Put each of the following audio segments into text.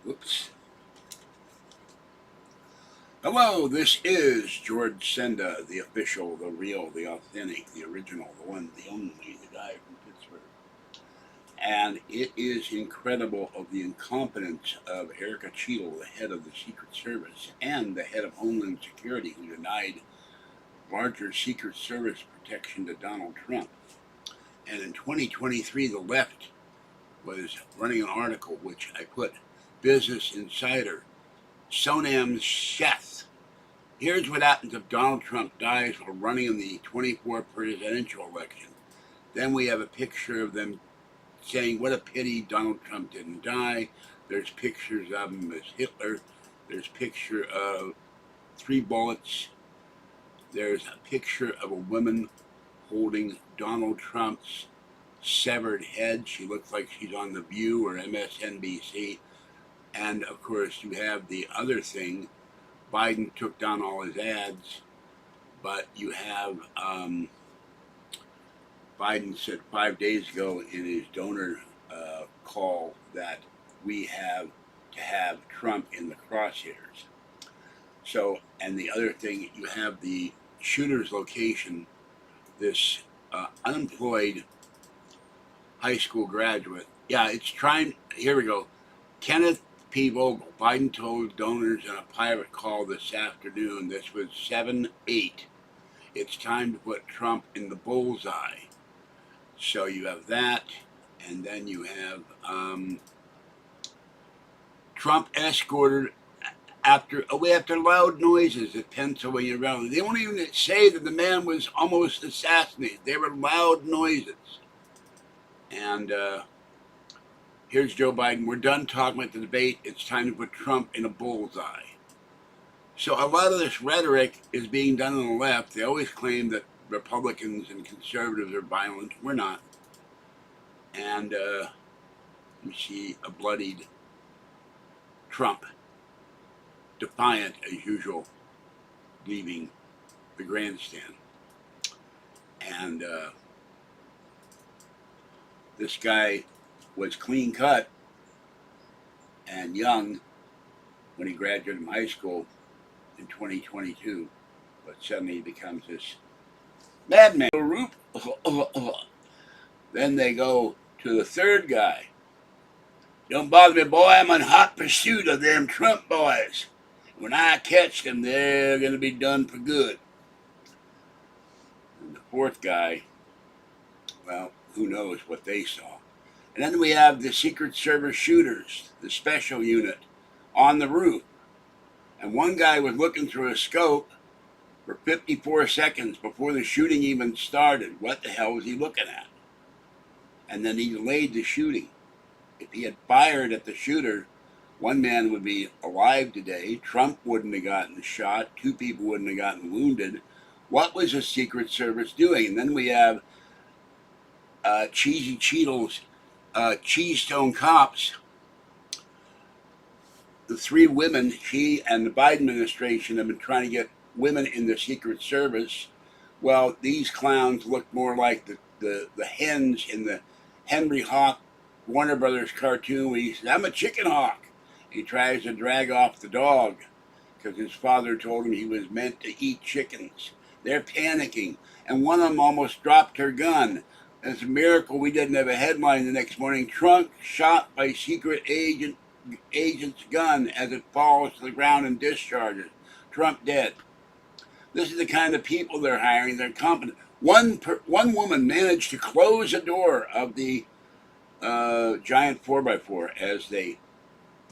Whoops. Hello, this is George Senda, the official, the real, the authentic, the original, the one, the only, the guy from Pittsburgh. And it is incredible of the incompetence of Erica Cheetle, the head of the Secret Service, and the head of Homeland Security, who denied larger Secret Service protection to Donald Trump. And in 2023, the left was running an article which I put, Business Insider, Sonam Sheth. Here's what happens if Donald Trump dies while running in the 24 presidential election. Then we have a picture of them saying, what a pity Donald Trump didn't die. There's pictures of him as Hitler. There's a picture of 3 bullets. There's a picture of a woman holding Donald Trump's severed head. She looks like she's on The View or MSNBC. And of course, you have the other thing. Biden took down all his ads, but you have Biden said 5 days ago in his donor call that we have to have Trump in the crosshairs. So, and the other thing, you have the shooter's location, this unemployed high school graduate. Yeah, it's trying, here we go. Kenneth P. Vogel, Biden told donors in a private call this afternoon, this was 7/8, it's time to put Trump in the bullseye. So you have that, and then you have Trump escorted after loud noises at Pennsylvania rally. They won't even say that the man was almost assassinated. They were loud noises. And here's Joe Biden. We're done talking about the debate. It's time to put Trump in a bullseye. So a lot of this rhetoric is being done on the left. They always claim that Republicans and conservatives are violent. We're not. And you see a bloodied Trump, defiant as usual, leaving the grandstand. And this guy was clean cut and young when he graduated from high school in 2022, but suddenly he becomes this madman. Then they go to the third guy. Don't bother me, boy. I'm in hot pursuit of them Trump boys. When I catch them, they're going to be done for good. And the fourth guy, well, who knows what they saw. And then we have the Secret Service shooters, the special unit, on the roof. And one guy was looking through a scope for 54 seconds before the shooting even started. What the hell was he looking at? And then he delayed the shooting. If he had fired at the shooter, one man would be alive today. Trump wouldn't have gotten shot. 2 people wouldn't have gotten wounded. What was the Secret Service doing? And then we have Cheesy Cheetle's Cheestone cops. The 3 women, she and the Biden administration have been trying to get women in the Secret Service. Well, these clowns look more like the hens in the Henry Hawk Warner Brothers cartoon where he says, I'm a chicken hawk. He tries to drag off the dog because his father told him he was meant to eat chickens. They're panicking. And one of them almost dropped her gun. It's a miracle we didn't have a headline the next morning. Trump shot by secret agent's gun as it falls to the ground and discharges. Trump dead. This is the kind of people they're hiring. They're competent. One woman managed to close the door of the giant 4x4 as they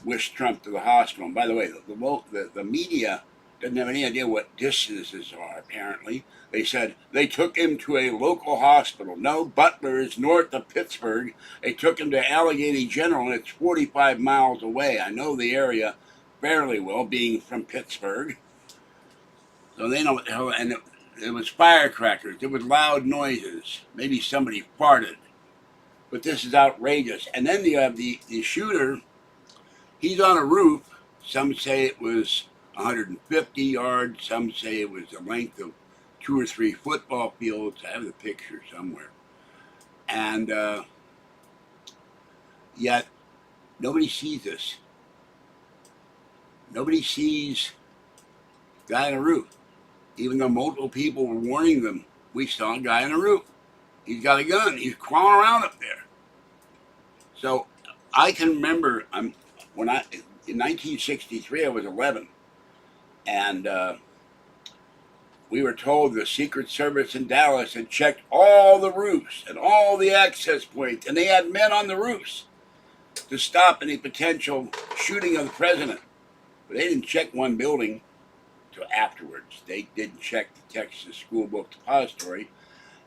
wished Trump to the hospital. And by the way, the media doesn't have any idea what distances are, apparently. They said they took him to a local hospital. No, Butler is north of Pittsburgh. They took him to Allegheny General, and it's 45 miles away. I know the area fairly well, being from Pittsburgh. So they know what the hell, and it was firecrackers. It was loud noises. Maybe somebody farted. But this is outrageous. And then you have the shooter. He's on a roof. Some say it was 150 yards. Some say it was the length of 2 or 3 football fields. I have the picture somewhere. And yet, nobody sees this. Nobody sees the guy on the roof. Even though multiple people were warning them, we saw a guy on the roof. He's got a gun. He's crawling around up there. So I can remember when in 1963 I was 11, and we were told the Secret Service in Dallas had checked all the roofs and all the access points, and they had men on the roofs to stop any potential shooting of the president. But they didn't check one building till afterwards. They didn't check the Texas School Book Depository,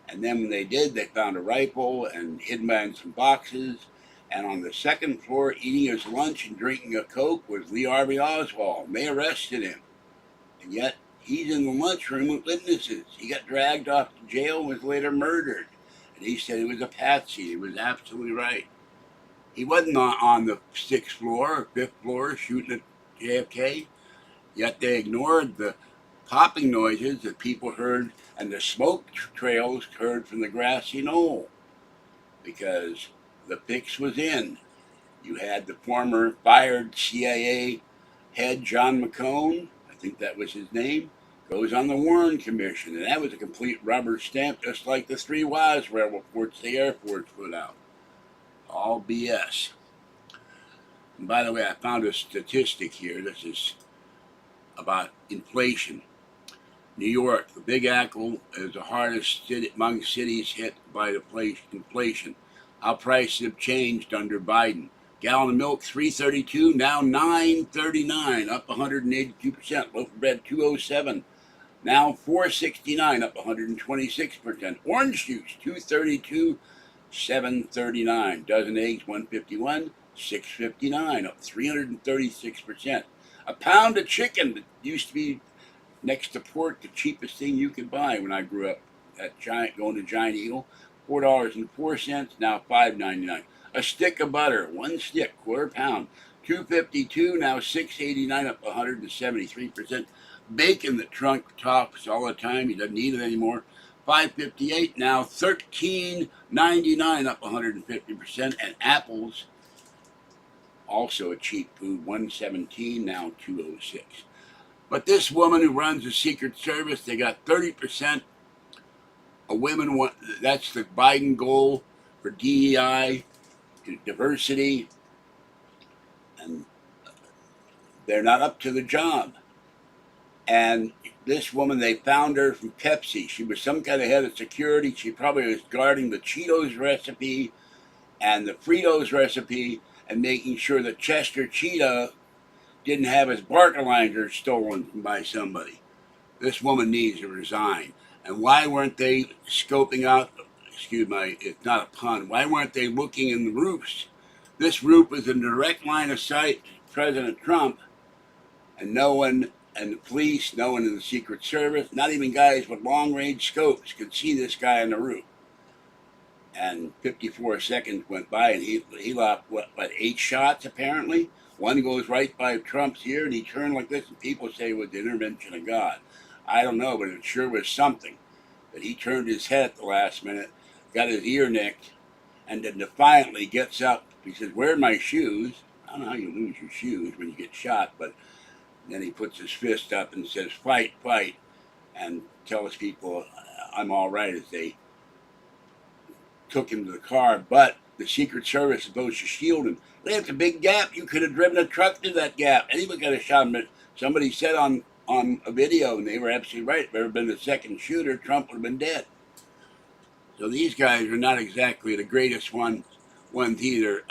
and then when they did, they found a rifle and hidden behind some boxes. And on the second floor, eating his lunch and drinking a Coke, was Lee Harvey Oswald. And they arrested him, and yet he's in the lunchroom with witnesses. He got dragged off to jail and was later murdered. And he said it was a patsy. He was absolutely right. He wasn't on the 6th floor or 5th floor shooting at JFK, yet they ignored the popping noises that people heard and the smoke trails heard from the grassy knoll, because the fix was in. You had the former fired CIA head, John McCone, I think that was his name, goes on the Warren Commission, and that was a complete rubber stamp, just like the 3 Roswell reports the Air Force put out. All BS. And by the way, I found a statistic here. This is about inflation. New York, the Big Apple, is the hardest city among cities hit by inflation. How prices have changed under Biden. Gallon of milk, $3.32, now $9.39, up 182%. Loaf of bread, $2.07, now $4.69, up 126%. Orange juice, $2.32, $7.39. Dozen eggs, $1.51, $6.59, up 336%. A pound of chicken that used to be next to pork, the cheapest thing you could buy when I grew up at going to Giant Eagle, $4.04, now $5.99. A stick of butter, 1 stick, quarter pound, $2.52, now $6.89, up 173%. Bacon that Trump talks all the time, he doesn't need it anymore, $5.58, now $13.99, up 150%. And apples, also a cheap food, $1.17, now $2.06. But this woman who runs the Secret Service, they got 30% of women. That's the Biden goal for DEI, diversity, and they're not up to the job. And this woman, they found her from Pepsi. She was some kind of head of security. She probably was guarding the Cheetos recipe and the Fritos recipe and making sure that Chester Cheetah didn't have his BARCALOUNGER stolen by somebody. This woman needs to resign. And why weren't they scoping out, excuse me, it's not a pun, why weren't they looking in the roofs? This roof was in direct line of sight to President Trump, and no one, and the police, no one in the Secret Service, not even guys with long-range scopes could see this guy on the roof. And 54 seconds went by, and he lost, what, 8 shots apparently? One goes right by Trump's ear, and he turned like this, and people say it was the intervention of God. I don't know, but it sure was something. That he turned his head at the last minute, got his ear nicked, and then defiantly gets up. He says, "Where are my shoes?" I don't know how you lose your shoes when you get shot, but then he puts his fist up and says, "Fight, fight," and tells people, "I'm all right," as they took him to the car. But the Secret Service is supposed to shield him. That's a big gap. You could have driven a truck to that gap. Anyone could have shot him. But somebody said on a video, and they were absolutely right, if there had been a second shooter, Trump would have been dead. So these guys are not exactly the greatest ones either.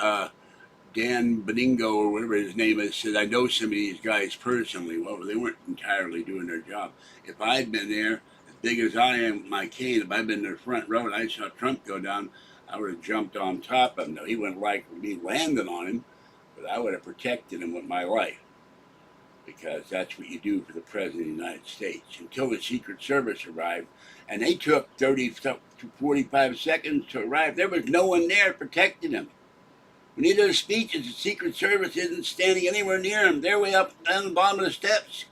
Dan Beningo, or whatever his name is, said, "I know some of these guys personally." Well, they weren't entirely doing their job. If I'd been there, as big as I am with my cane, if I'd been in the front row and I saw Trump go down, I would have jumped on top of him. He wouldn't like me landing on him, but I would have protected him with my life, because that's what you do for the President of the United States. Until the Secret Service arrived, and they took 30 to 45 seconds to arrive, there was no one there protecting him. When he does speeches, the Secret Service isn't standing anywhere near him. They're way up down the bottom of the steps.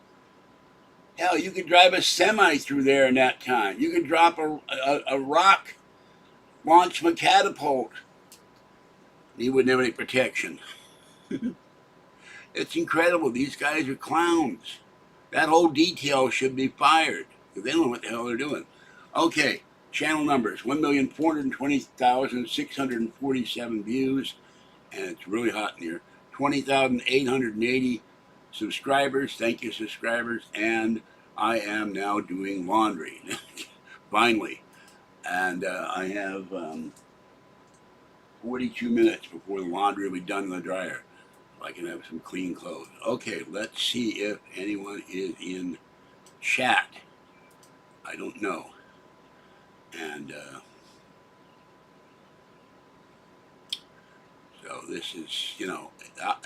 Hell, you could drive a semi through there in that time. You could drop a rock, launch from a catapult. He wouldn't have any protection. It's incredible. These guys are clowns. That whole detail should be fired because they don't know what the hell they're doing. Okay, channel numbers: 1,420,647 views, and it's really hot in here. 20,880 subscribers. Thank you, subscribers. And I am now doing laundry, finally. And I have 42 minutes before the laundry will be done in the dryer. So I can have some clean clothes. Okay, let's see if anyone is in chat. I don't know. And so this is,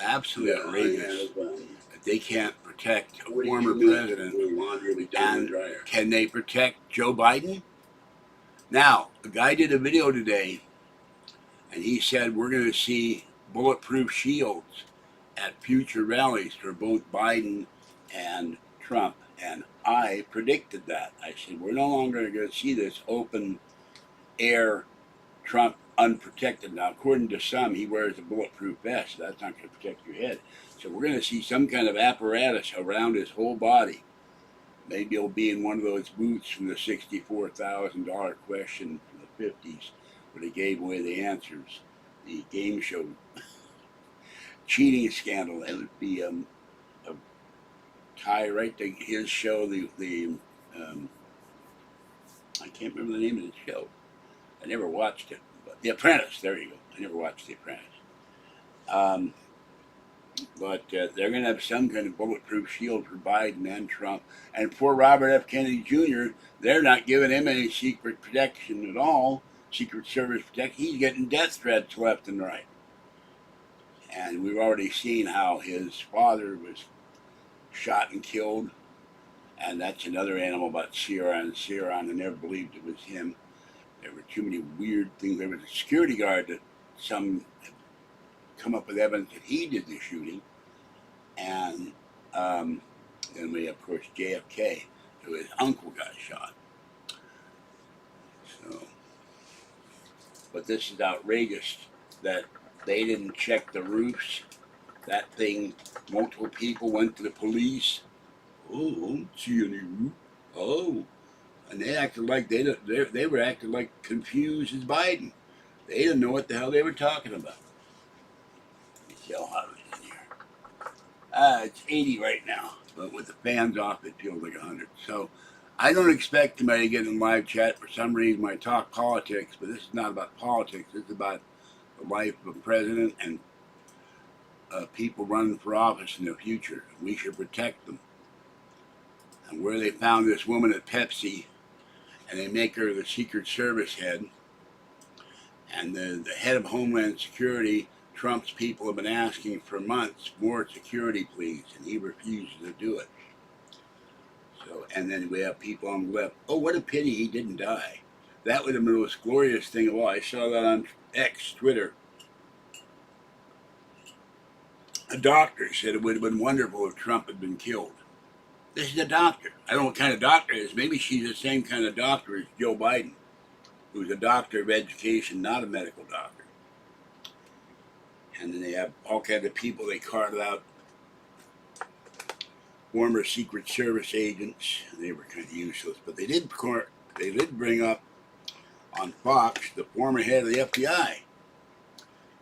absolutely outrageous. That they can't protect a former president. And can they protect Joe Biden? Now, a guy did a video today, and he said we're going to see bulletproof shields at future rallies for both Biden and Trump. And I predicted that. I said we're no longer going to see this open air Trump unprotected. Now, according to some, he wears a bulletproof vest. So that's not going to protect your head. So we're going to see some kind of apparatus around his whole body. Maybe he'll be in one of those booths from the $64,000 question from the 50s where they gave away the answers. The game show cheating scandal. That would be a tie right to his show. I can't remember the name of the show. I never watched it. But The Apprentice. There you go. I never watched The Apprentice. But they're going to have some kind of bulletproof shield for Biden and Trump. And poor Robert F. Kennedy Jr., they're not giving him any secret protection at all, Secret Service protection. He's getting death threats left and right. And we've already seen how his father was shot and killed. And that's another animal about Ciaran. I never believed it was him. There were too many weird things. There was a security guard that some come up with evidence that he did the shooting. And then we have, of course, JFK, who his uncle got shot. So, but this is outrageous that they didn't check the roofs. That thing, multiple people went to the police. Oh, I don't see any roof. Oh, and they acted like they were acting like confused as Biden. They didn't know what the hell they were talking about. See how hot it is in here. It's 80 right now, but with the fans off, it feels like 100. So I don't expect anybody to get in live chat. For some reason, I talk politics, but this is not about politics. It's about the life of a president and people running for office in the future. We should protect them. And where they found this woman at PEPSI, and they make her the Secret Service head, and the head of Homeland Security, Trump's people have been asking for months more security, please, and he refuses to do it. So, and then we have people on the left. Oh, what a pity he didn't die. That would have been the most glorious thing of all. I saw that on X, Twitter. A doctor said it would have been wonderful if Trump had been killed. This is a doctor. I don't know what kind of doctor it is. Maybe she's the same kind of doctor as Joe Biden, who's a doctor of education, not a medical doctor. And then they have all kinds of people they carved out, former Secret Service agents. They were kind of useless, but they did bring up on Fox the former head of the FBI.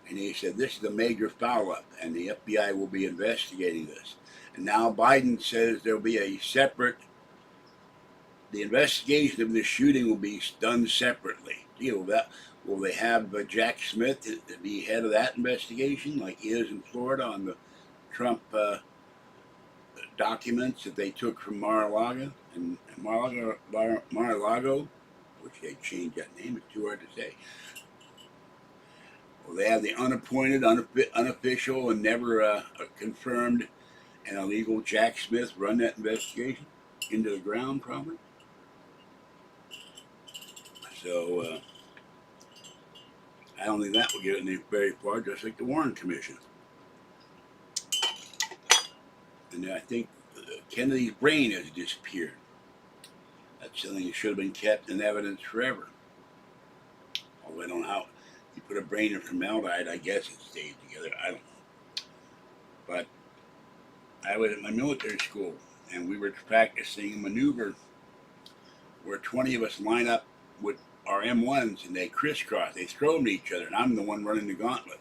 And he said this is a major foul-up, and the FBI will be investigating this. And now Biden says there'll be a separate, the investigation of the shooting will be done separately. Will they have Jack Smith to be head of that investigation like he is in Florida on the Trump documents that they took from Mar-a-Lago? And Mar-a-Lago, which they changed that name, it's too hard to say. Will they have the unappointed, unofficial, and never confirmed and illegal Jack Smith run that investigation into the ground, probably? So I don't think that will get it very far, just like the Warren Commission. And I think Kennedy's brain has disappeared. That's something that should have been kept in evidence forever. Although I don't know how. You put a brain in formaldehyde, I guess it stays together. I don't know. But I was at my military school, and we were practicing a maneuver where 20 of us line up with our M1s, and they crisscross. They throw them to each other, and I'm the one running the gauntlet.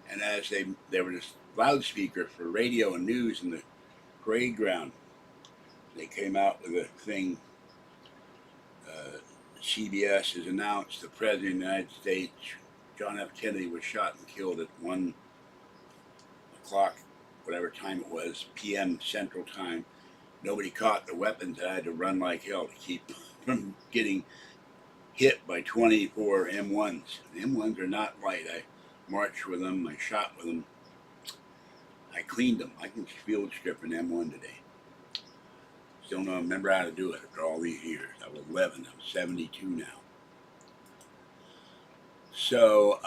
And as they were just loudspeaker for radio and news in the parade ground, they came out with a thing. CBS has announced the President of the United States, John F. Kennedy, was shot and killed at 1 o'clock, whatever time it was, p.m. Central Time. Nobody caught the weapons. I had to run like hell to keep from getting hit by 24 M1s. M1s are not light. I marched with them. I shot with them. I cleaned them. I can field strip an M1 today. Still don't remember how to do it after all these years. I was 11. I'm 72 now. So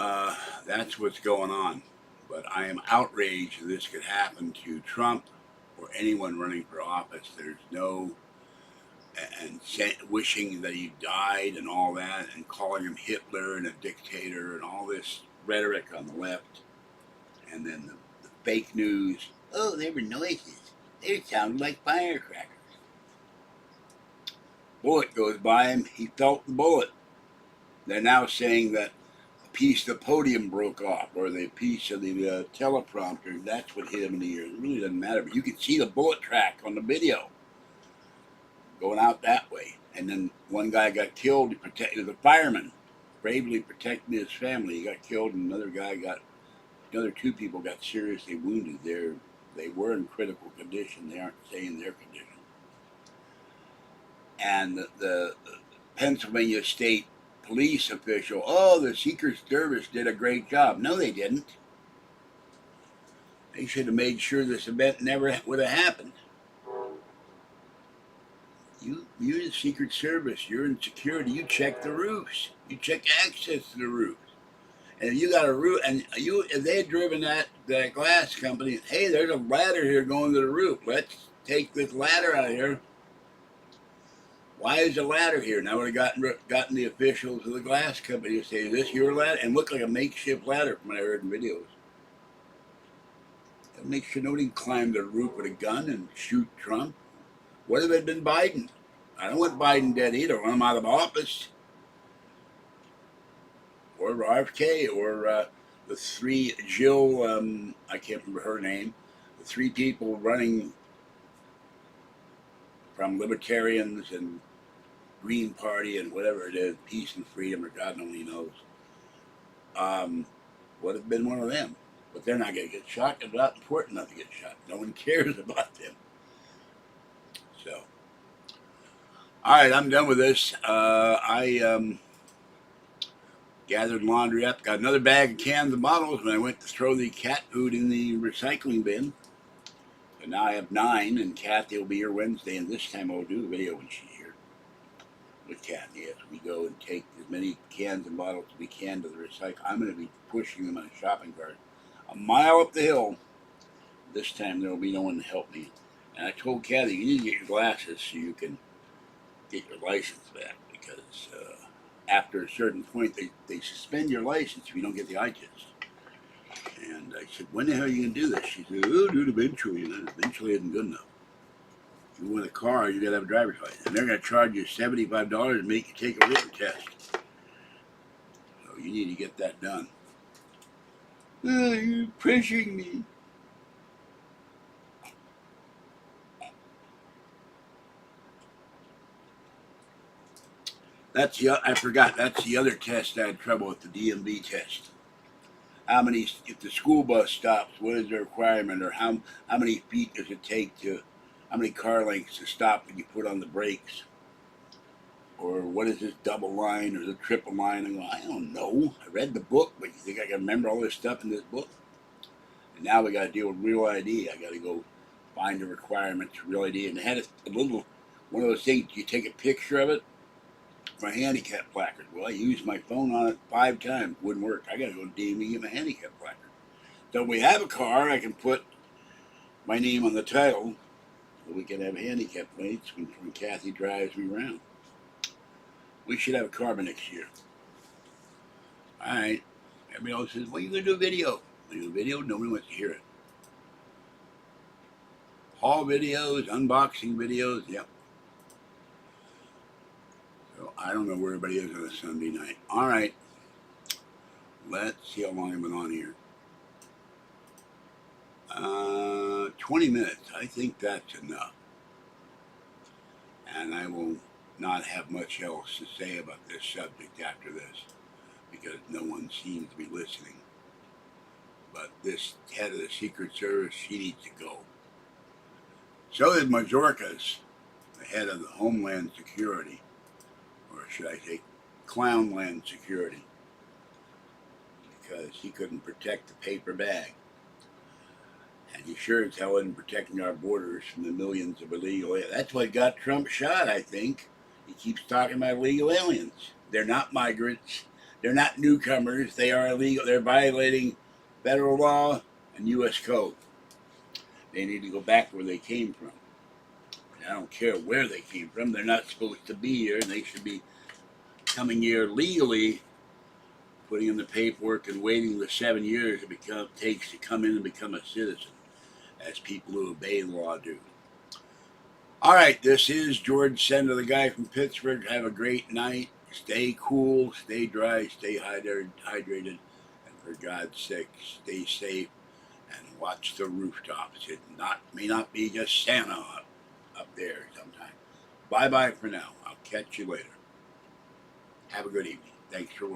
that's what's going on. But I am outraged that this could happen to Trump or anyone running for office. There's no, and wishing that he died and all that, and calling him Hitler and a dictator and all this rhetoric on the left. And then the fake news. Oh, there were noises. They sounded like firecrackers. Bullet goes by him. He felt the bullet. They're now saying that a piece of the podium broke off, or the piece of the teleprompter. That's what hit him in the ear. It really doesn't matter. But you can see the bullet track on the video going out that way. And then one guy got killed. He protected the fireman, bravely protecting his family. He got killed, and another 2 people got seriously wounded. They were in critical condition. They aren't saying their condition. And the Pennsylvania State police official, oh, the Secret Service did a great job. No, they didn't. They should have made sure this event never would have happened. You're the Secret Service. You're in security. You check the roofs. You check access to the roofs. And if you got a roof, and if they had driven that glass company, hey, there's a ladder here going to the roof. Let's take this ladder out of here. Why is the ladder here? Now would have gotten the officials of the glass company to say, is this your ladder? And look like a makeshift ladder from what I heard in videos. That makes sure nobody can climb the roof with a gun and shoot Trump. What if it had been Biden? I don't want Biden dead either. I want him out of office. Or RFK, or the 3 Jill, I can't remember her name, the 3 people running from Libertarians and Green Party and whatever it is, Peace and Freedom, or God only knows, would have been one of them. But they're not going to get shot. It's not important enough to get shot. No one cares about them. So, all right, I'm done with this. I gathered laundry up, got another bag of cans and bottles when I went to throw the cat food in the recycling bin. And now I have 9, and Kathy will be here Wednesday, and this time I'll do a video when she's here. With Kathy, as we go and take as many cans and bottles as we can to the recycle. I'm going to be pushing them on a shopping cart a mile up the hill. This time there will be no one to help me. And I told Kathy, you need to get your glasses so you can get your license back, because after a certain point, they suspend your license if you don't get the eye test. And I said, when the hell are you going to do this? She said, oh, do it eventually. And eventually isn't good enough. If you want a car, you got to have a driver's license. And they're going to charge you $75 to make you take a written test. So you need to get that done. Oh, you're pressuring me. I forgot, that's the other test I had trouble with, the DMV test. How many, if the school bus stops, what is the requirement, or how many feet does it take to, how many car lengths to stop when you put on the brakes? Or what is this double line or the triple line? I don't know. I read the book, but you think I can remember all this stuff in this book? And now we got to deal with Real ID. I got to go find the requirements for Real ID. And they had a little, one of those things, you take a picture of it, my handicap placard. Well, I used my phone on it 5 times. Wouldn't work. I got to go to DMV and get my handicap placard. So if we have a car, I can put my name on the title so we can have handicap plates when Kathy drives me around. We should have a car by next year. All right. Everybody else says, well, you going to do a video. I do a video. Nobody wants to hear it. Haul videos, unboxing videos, yep. So I don't know where everybody is on a Sunday night. All right. Let's see how long I've been on here. 20 minutes. I think that's enough. And I will not have much else to say about this subject after this, because no one seems to be listening. But this head of the Secret Service, she needs to go. So did Majorcas, the head of the Homeland Security, or should I say Clownland Security, because he couldn't protect the paper bag. And he sure as hell isn't protecting our borders from the millions of illegal aliens. That's what got Trump shot, I think. He keeps talking about illegal aliens. They're not migrants. They're not newcomers. They are illegal. They're violating federal law and U.S. code. They need to go back where they came from. I don't care where they came from. They're not supposed to be here. They should be coming here legally, putting in the paperwork and waiting the 7 years it takes to come in and become a citizen, as people who obey the law do. All right, this is George Sender, the guy from Pittsburgh. Have a great night. Stay cool, stay dry, stay hydrated, and for God's sake, stay safe and watch the rooftops. It may not be just Santa up there sometime. Bye-bye for now. I'll catch you later. Have a good evening. Thanks for watching.